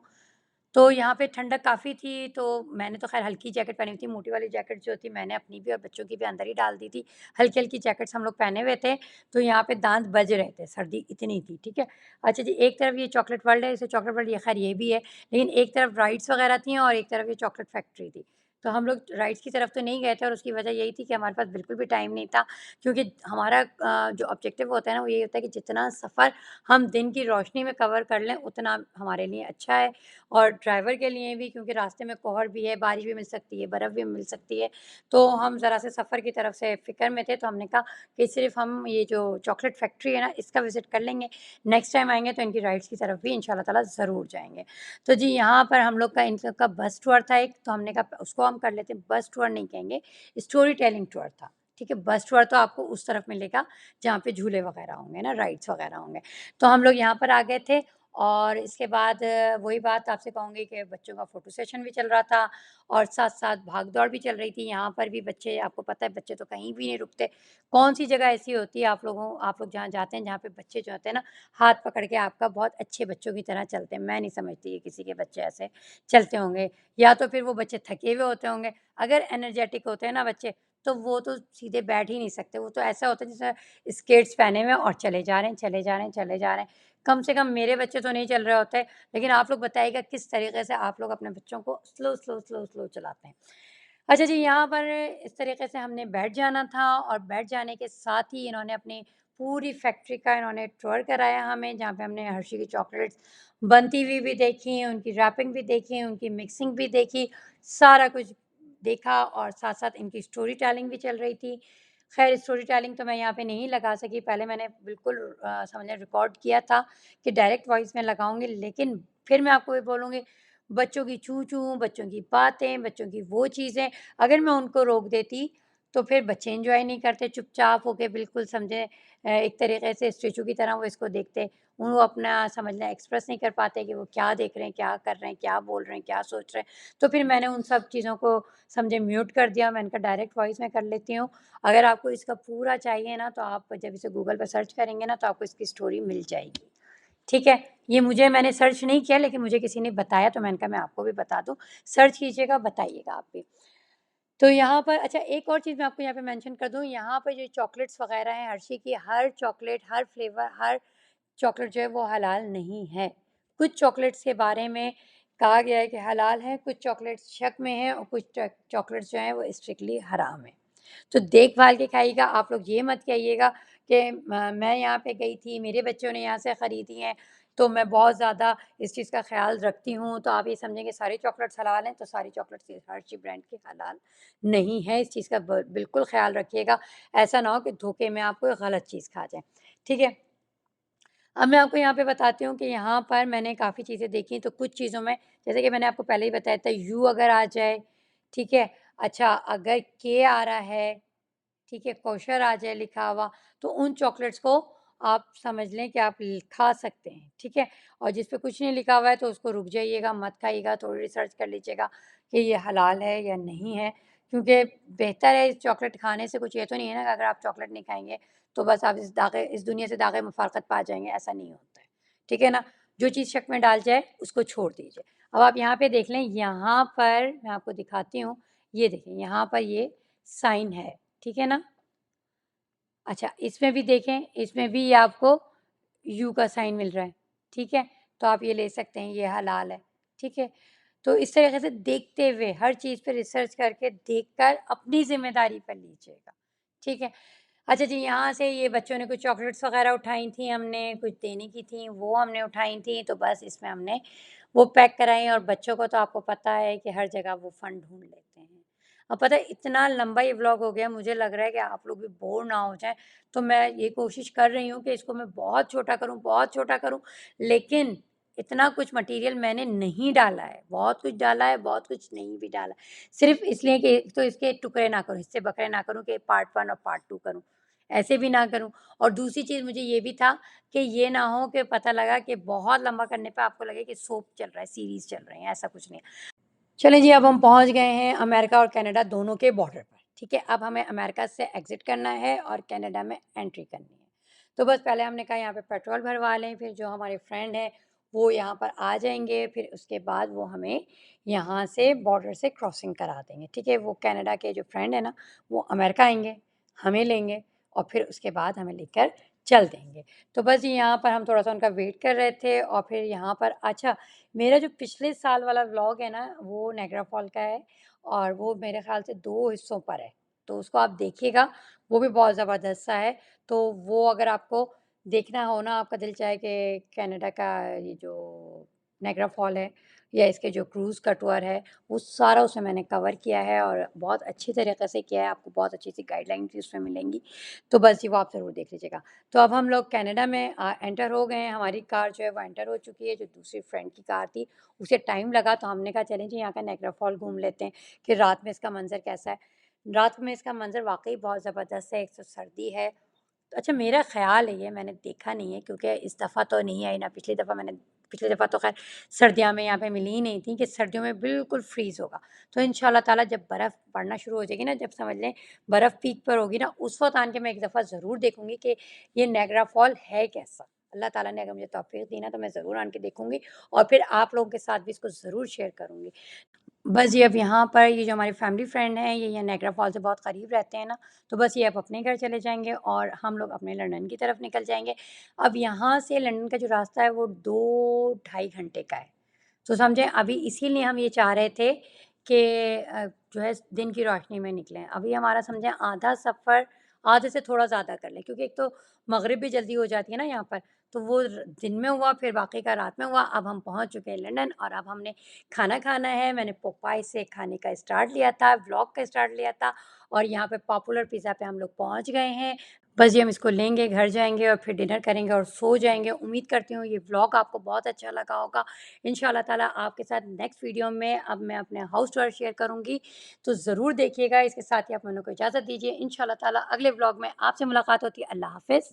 तो यहाँ पे ठंडक काफ़ी थी, तो मैंने तो ख़ैर हल्की जैकेट पहनी हुई थी, मोटी वाली जैकेट जो थी मैंने अपनी भी और बच्चों की भी अंदर ही डाल दी थी। हल्की-हल्की जैकेट्स हम लोग पहने हुए थे, तो यहाँ पे दाँत बज रहे थे, सर्दी इतनी थी, ठीक है? अच्छा जी, एक तरफ ये चॉकलेट वर्ल्ड है, इसे चॉकलेट वर्ल्ड ये ख़ैर ये भी है, लेकिन एक तरफ राइड्स वग़ैरह थी और एक तरफ ये चॉकलेट फैक्ट्री थी। तो हम लोग राइड्स की तरफ तो नहीं गए थे और उसकी वजह यही थी कि हमारे पास बिल्कुल भी टाइम नहीं था, क्योंकि हमारा जो ऑब्जेक्टिव होता है ना, वो यही होता है कि जितना सफ़र हम दिन की रोशनी में कवर कर लें, उतना हमारे लिए अच्छा है और ड्राइवर के लिए भी क्योंकि रास्ते में कोहर भी है, बारिश भी मिल सकती है, बर्फ़ भी मिल सकती है। तो हम ज़रा से सफ़र की तरफ से फ़िक्र में थे, तो हमने कहा कि सिर्फ़ हम ये जो चॉकलेट फैक्ट्री है ना, इसका विज़िट कर लेंगे। नेक्स्ट टाइम आएँगे तो इनकी राइड्स की तरफ भी इंशाअल्लाह ताला ज़रूर जाएँगे। तो जी, यहाँ पर हम लोग का इन सब का बस टूर था एक, तो हमने कहा उसको हम कर लेते हैं, बस टूर नहीं कहेंगे, स्टोरी टेलिंग टूर था। ठीक है? बस टूर तो आपको उस तरफ मिलेगा, जहाँ पे झूले वग़ैरह होंगे ना, राइड्स वग़ैरह होंगे। तो हम लोग यहाँ पर आ गए थे और इसके बाद वही बात आपसे कहूँगी कि बच्चों का फ़ोटो सेशन भी चल रहा था और साथ-साथ भाग-दौड़ भी चल रही थी। यहाँ पर भी बच्चे आपको पता है बच्चे तो कहीं भी नहीं रुकते। कौन-सी जगह ऐसी होती है आप लोग जहाँ जाते हैं, जहाँ पे बच्चे जो होते हैं ना, हाथ पकड़ के आपका बहुत अच्छे बच्चों की तरह चलते हैं। मैं नहीं समझती कि किसी के बच्चे ऐसे चलते होंगे या तो फिर वो बच्चे थके हुए होते होंगे। अगर एनर्जेटिक होते हैं ना बच्चे, तो वो तो सीधे बैठ ही नहीं सकते। वो तो ऐसा होता है जैसे स्केट्स पहने हुए हैं और चले जा रहे हैं, चले जा रहे हैं, चले जा रहे हैं। कम से कम मेरे बच्चे तो नहीं चल रहे होते, लेकिन आप लोग बताइएगा किस तरीके से आप लोग अपने बच्चों को स्लो चलाते हैं। अच्छा जी, यहाँ पर इस तरीके से हमने बैठ जाना था और बैठ जाने के साथ ही इन्होंने अपनी पूरी फैक्ट्री का इन्होंने टूर कराया हमें, जहाँ पे हमने हर्षी की चॉकलेट्स बनती हुई भी देखी, उनकी रैपिंग भी देखी, उनकी मिक्सिंग भी देखी, सारा कुछ देखा और साथ-साथ इनकी स्टोरी टेलिंग भी चल रही थी। ख़ैर स्टोरी टेलिंग तो मैं यहाँ पे नहीं लगा सकी, पहले मैंने बिल्कुल समझ लें रिकॉर्ड किया था कि डायरेक्ट वॉइस में लगाऊँगी, लेकिन फिर मैं आपको ये बोलूँगी, बच्चों की चूँ-चूँ, बच्चों की बातें, बच्चों की वो चीज़ें, अगर मैं उनको रोक देती, तो फिर बच्चे एन्जॉय नहीं करते, चुपचाप होके बिल्कुल समझें एक तरीक़े से स्टैच्यू की तरह वो इसको देखते। वो अपना समझ लें एक्सप्रेस नहीं कर पाते कि वो क्या देख रहे हैं, क्या कर रहे हैं, क्या बोल रहे हैं, क्या सोच रहे हैं। तो फिर मैंने उन सब चीज़ों को समझे म्यूट कर दिया, मैंने कहा डायरेक्ट वॉइस में कर लेती हूँ। अगर आपको इसका पूरा चाहिए ना, तो आप जब इसे गूगल पे सर्च करेंगे ना, तो आपको इसकी स्टोरी मिल जाएगी। ठीक है? ये मैंने सर्च नहीं किया, लेकिन मुझे किसी ने बताया, तो मैंने कहा मैं आपको भी बता दूँ। सर्च कीजिएगा, बताइएगा आप भी। तो यहाँ पर अच्छा एक और चीज़ मैं आपको यहाँ पे मेंशन कर दूँ, यहाँ पे जो चॉकलेट्स वग़ैरह हैं हर्षी की, हर चॉकलेट, हर फ्लेवर, हर चॉकलेट जो है वो हलाल नहीं है। कुछ चॉकलेट्स के बारे में कहा गया है कि हलाल है, कुछ चॉकलेट्स शक में हैं और कुछ चॉकलेट्स जो हैं वो स्ट्रिक्टली हराम है। तो देख-भाल के खाइएगा, आप लोग ये मत कहिएगा कि मैं यहाँ पे गई थी, मेरे बच्चों ने यहाँ से खरीदी हैं, तो मैं बहुत ज़्यादा इस चीज़ का ख़्याल रखती हूँ, तो आप ये समझेंगे सारी चॉकलेट्स हलाल हैं, तो सारी चॉकलेट्स हर्षी ब्रांड की हलाल नहीं है। इस चीज़ का बिल्कुल ख़्याल रखिएगा, ऐसा ना हो कि धोखे में आप कोई गलत चीज़ खा जाएँ। ठीक है? अब मैं आपको यहाँ पे बताती हूँ कि यहाँ पर मैंने काफ़ी चीज़ें देखी, तो कुछ चीज़ों में जैसे कि मैंने आपको पहले ही बताया था, यू अगर आ जाए, ठीक है? अच्छा, अगर के आ रहा है, ठीक है, कोशर आ जाए लिखा हुआ, तो उन चॉकलेट्स को आप समझ लें कि आप खा सकते हैं, ठीक है? और जिस पे कुछ नहीं लिखा हुआ है, तो उसको रुक जाइएगा, मत खाइएगा, थोड़ी रिसर्च कर लीजिएगा कि ये हलाल है या नहीं है, क्योंकि बेहतर है इस चॉकलेट खाने से। कुछ ये तो नहीं है ना कि अगर आप चॉकलेट नहीं खाएँगे, तो बस आप इस दुनिया से दाग़े मुफ़ारक़त पा जाएँगे, ऐसा नहीं होता है, ठीक है ना? जो चीज़ शक में डाल जाए, उसको छोड़ दीजिए। अब आप यहाँ पे देख लें, यहाँ पर मैं आपको दिखाती हूँ, ये देखिए, यहाँ पर ये साइन है, ठीक है ना? अच्छा, इसमें भी देखें, इसमें भी ये आपको यू का साइन मिल रहा है, ठीक है? तो आप ये ले सकते हैं, ये हलाल है, ठीक है? तो इस तरीके से देखते हुए, हर चीज़ पे रिसर्च करके, देखकर अपनी ज़िम्मेदारी पर लीजिएगा, ठीक है? अच्छा जी, यहाँ से ये बच्चों ने कुछ चॉकलेट्स वग़ैरह उठाई थी हमने, कुछ देने की थी, वो हमने उठाई थी, तो बस इसमें हमने वो पैक कराई और बच्चों को तो आपको पता है कि हर जगह वो फ़न ढूँढ लेते हैं। अब पता है इतना लंबा ये व्लॉग हो गया, मुझे लग रहा है कि आप लोग भी बोर ना हो जाएँ, तो मैं ये कोशिश कर रही हूँ कि इसको मैं बहुत छोटा करूँ, लेकिन इतना कुछ मटीरियल मैंने नहीं डाला है, बहुत कुछ डाला है, बहुत कुछ नहीं भी डाला। सिर्फ़ इसलिए कि एक तो इसके टुकड़े ना करूँ, हिस्से बखरे ना करूँ कि पार्ट 1 और पार्ट 2 करूँ, ऐसे भी ना करूँ। और दूसरी चीज़ मुझे ये भी था कि ये ना हो कि पता लगा कि बहुत लंबा करने पे आपको लगे कि सोप चल रहा है, सीरीज़ चल रही है, ऐसा कुछ नहीं है। चलें जी, अब हम पहुँच गए हैं अमेरिका और कनाडा दोनों के बॉर्डर पर, ठीक है? अब हमें अमेरिका से एग्ज़िट करना है और कनाडा में एंट्री करनी है। तो बस पहले हमने कहा यहाँ पे पेट्रोल भरवा लें, फिर जो हमारे फ्रेंड हैं, वो यहाँ पर आ जाएँगे, फिर उसके बाद वो हमें यहाँ से बॉर्डर से क्रॉसिंग करा देंगे, ठीक है? वो कनाडा के जो फ्रेंड हैं ना, वो अमेरिका आएँगे, हमें लेंगे और फिर उसके बाद हमें लेकर चल देंगे। तो बस जी यहाँ पर हम थोड़ा-सा उनका वेट कर रहे थे और फिर यहाँ पर अच्छा, मेरा जो पिछले साल वाला व्लॉग है ना, वो नायग्रा फॉल का है और वो मेरे ख़्याल से 2 हिस्सों पर है, तो उसको आप देखिएगा, वो भी बहुत ज़बरदस्त सा है। तो वो अगर आपको देखना हो ना, आपका दिल चाहे कि कनाडा का ये जो नायग्रा फॉल है या इसके जो क्रूज़ का टूर है, वो सारा उसमें मैंने कवर किया है और बहुत अच्छी तरीक़े से किया है, आपको बहुत अच्छी-सी गाइडलाइन भी उसमें मिलेंगी। तो बस जी, वो आप ज़रूर देख लीजिएगा। तो अब हम लोग कनाडा में एंटर हो गए हैं, हमारी कार जो है वो एंटर हो चुकी है, जो दूसरी फ्रेंड की कार थी, उसे टाइम लगा तो हमने कहा चलें जी यहाँ का नायग्रा फॉल घूम लेते हैं कि रात में इसका मंज़र कैसा है। रात में इसका मंज़र वाक़ई बहुत ज़बरदस्त है, एक तो सर्दी है। तो अच्छा मेरा ख़्याल है ये, मैंने देखा नहीं है क्योंकि इस दफ़ा तो नहीं आई ना, पिछली दफ़ा तो ख़ैर सर्दियाँ में यहाँ पे मिली ही नहीं थी कि सर्दियों में बिल्कुल फ्रीज़ होगा। तो इंशाअल्लाह ताला जब बर्फ़ पड़ना शुरू हो जाएगी ना, जब समझ लें बर्फ़ पीक पर होगी ना, उस वक़्त आन के मैं एक दफ़ा ज़रूर देखूँगी कि ये नायग्रा फॉल है कैसा। अल्लाह ताला ने अगर मुझे तौफ़ीक़ दी ना, तो मैं ज़रूर आन के देखूँगी और फिर आप लोगों के साथ भी इसको ज़रूर शेयर करूँगी। बस जी, अब यहाँ पर ये जो हमारी फैमिली फ्रेंड हैं, ये यहाँ नायग्रा फॉल से बहुत करीब रहते हैं ना, तो बस ये अब अपने घर चले जाएँगे और हम लोग अपने लंदन की तरफ निकल जाएँगे। अब यहाँ से लंदन का जो रास्ता है वो 2 ढाई घंटे का है। तो समझें अभी इसीलिए हम ये चाह रहे थे कि जो है दिन की रोशनी में निकलें। अभी हमारा समझें आधा सफ़र आधे से थोड़ा ज़्यादा कर लें, क्योंकि एक तो मगरिब भी जल्दी हो जाती है ना यहाँ पर, तो वो दिन में हुआ, फिर बाकी का रात में हुआ। अब हम पहुँच चुके हैं लंदन और अब हमने खाना खाना है। मैंने पोपाई से खाने का स्टार्ट लिया था, व्लॉग का स्टार्ट लिया था, और यहाँ पे पॉपुलर पिज़्ज़ा पे हम लोग पहुँच गए हैं। बस ये हम इसको लेंगे, घर जाएँगे और फिर डिनर करेंगे और सो जाएँगे। उम्मीद करती हूँ ये व्लॉग आपको बहुत अच्छा लगा होगा। इंशाल्लाह ताला आपके साथ नेक्स्ट वीडियो में अब मैं अपने हाउस टूर शेयर करूँगी, तो ज़रूर देखिएगा। इसके साथ ही आप मेरे को इजाज़त दीजिए। इंशाल्लाह ताला अगले व्लॉग में आपसे मुलाकात होती है। अल्लाह हाफ़िज़।